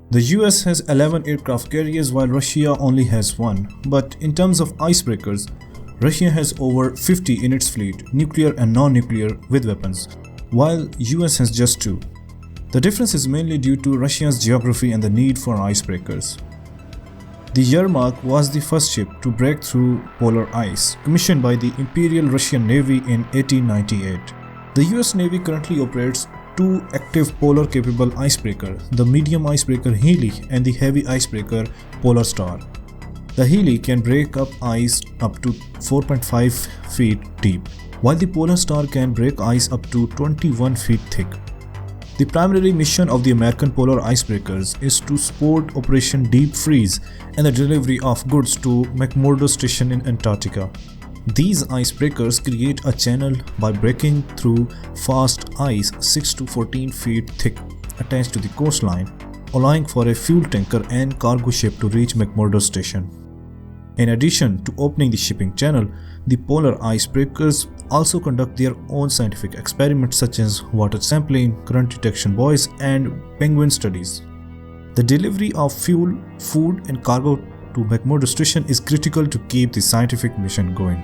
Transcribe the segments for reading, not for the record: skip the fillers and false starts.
The US has 11 aircraft carriers while Russia only has 1, but in terms of icebreakers, Russia has over 50 in its fleet, nuclear and non-nuclear with weapons, while US has just 2. The difference is mainly due to Russia's geography and the need for icebreakers. The Yermak was the first ship to break through polar ice, commissioned by the Imperial Russian Navy in 1898. The US Navy currently operates 2 active polar-capable icebreakers, the medium icebreaker Healy and the heavy icebreaker Polar Star. The Healy can break up ice up to 4.5 feet deep, while the Polar Star can break ice up to 21 feet thick. The primary mission of the American polar icebreakers is to support Operation Deep Freeze and the delivery of goods to McMurdo Station in Antarctica. These icebreakers create a channel by breaking through fast ice 6 to 14 feet thick attached to the coastline, allowing for a fuel tanker and cargo ship to reach McMurdo Station. In addition to opening the shipping channel, the polar icebreakers also conduct their own scientific experiments such as water sampling, current detection buoys, and penguin studies. The delivery of fuel, food, and cargo to McMurdo Station is critical to keep the scientific mission going.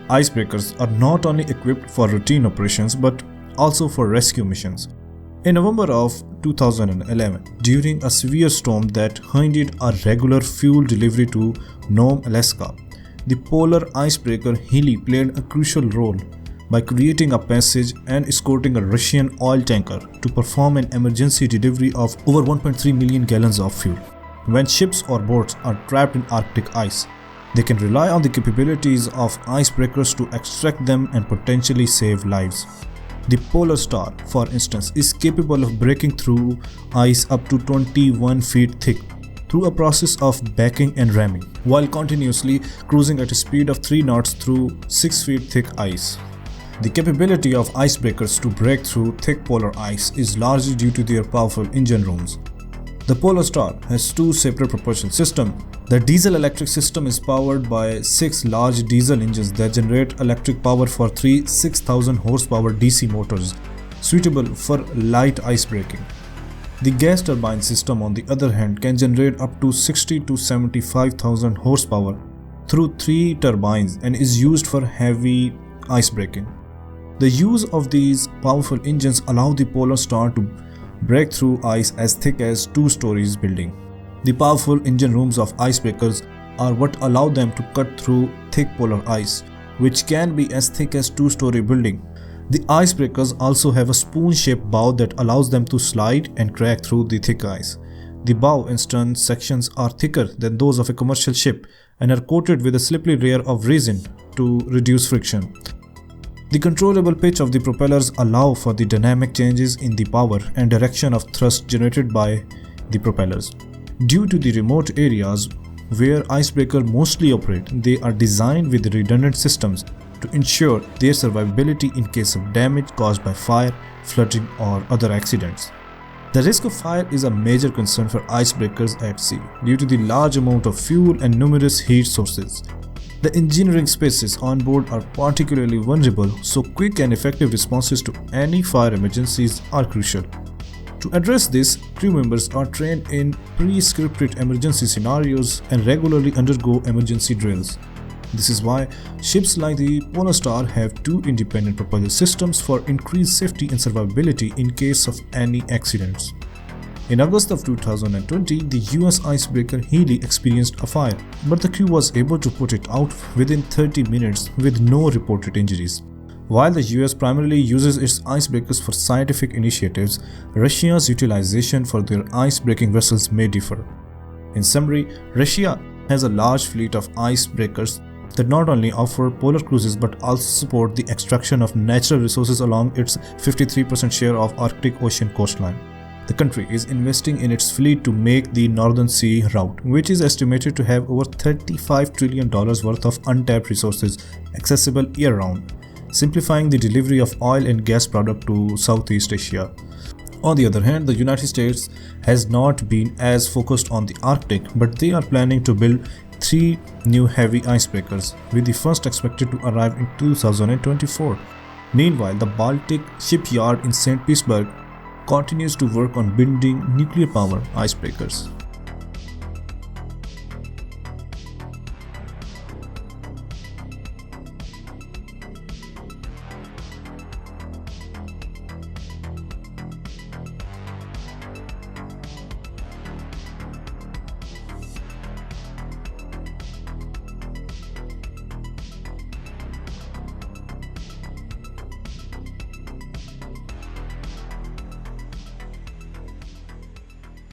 Icebreakers are not only equipped for routine operations but also for rescue missions. In November of 2011, during a severe storm that hindered a regular fuel delivery to Nome, Alaska, the polar icebreaker Healy played a crucial role by creating a passage and escorting a Russian oil tanker to perform an emergency delivery of over 1.3 million gallons of fuel. When ships or boats are trapped in Arctic ice, they can rely on the capabilities of icebreakers to extract them and potentially save lives. The Polar Star, for instance, is capable of breaking through ice up to 21 feet thick through a process of backing and ramming, while continuously cruising at a speed of 3 knots through 6 feet thick ice. The capability of icebreakers to break through thick polar ice is largely due to their powerful engine rooms. The Polar Star has 2 separate propulsion systems. The diesel-electric system is powered by 6 large diesel engines that generate electric power for 3 6,000 horsepower DC motors, suitable for light ice breaking. The gas turbine system, on the other hand, can generate up to 60 to 75,000 horsepower through 3 turbines and is used for heavy ice breaking. The use of these powerful engines allow the Polar Star to break through ice as thick as 2 stories building. The powerful engine rooms of icebreakers are what allow them to cut through thick polar ice, which can be as thick as 2-story building. The icebreakers also have a spoon-shaped bow that allows them to slide and crack through the thick ice. The bow and stern sections are thicker than those of a commercial ship and are coated with a slippery layer of resin to reduce friction. The controllable pitch of the propellers allow for the dynamic changes in the power and direction of thrust generated by the propellers. Due to the remote areas where icebreakers mostly operate, they are designed with redundant systems to ensure their survivability in case of damage caused by fire, flooding, or other accidents. The risk of fire is a major concern for icebreakers at sea due to the large amount of fuel and numerous heat sources. The engineering spaces on board are particularly vulnerable, so quick and effective responses to any fire emergencies are crucial. To address this, crew members are trained in pre-scripted emergency scenarios and regularly undergo emergency drills. This is why ships like the Polar Star have 2 independent propulsion systems for increased safety and survivability in case of any accidents. In August of 2020, the US icebreaker Healy experienced a fire, but the crew was able to put it out within 30 minutes with no reported injuries. While the US primarily uses its icebreakers for scientific initiatives, Russia's utilization for their ice-breaking vessels may differ. In summary, Russia has a large fleet of icebreakers that not only offer polar cruises but also support the extraction of natural resources along its 53% share of Arctic Ocean coastline. The country is investing in its fleet to make the Northern Sea route, which is estimated to have over $35 trillion worth of untapped resources accessible year-round, simplifying the delivery of oil and gas products to Southeast Asia. On the other hand, the United States has not been as focused on the Arctic, but they are planning to build 3 new heavy icebreakers, with the first expected to arrive in 2024. Meanwhile, the Baltic shipyard in St. Petersburg continues to work on building nuclear power icebreakers.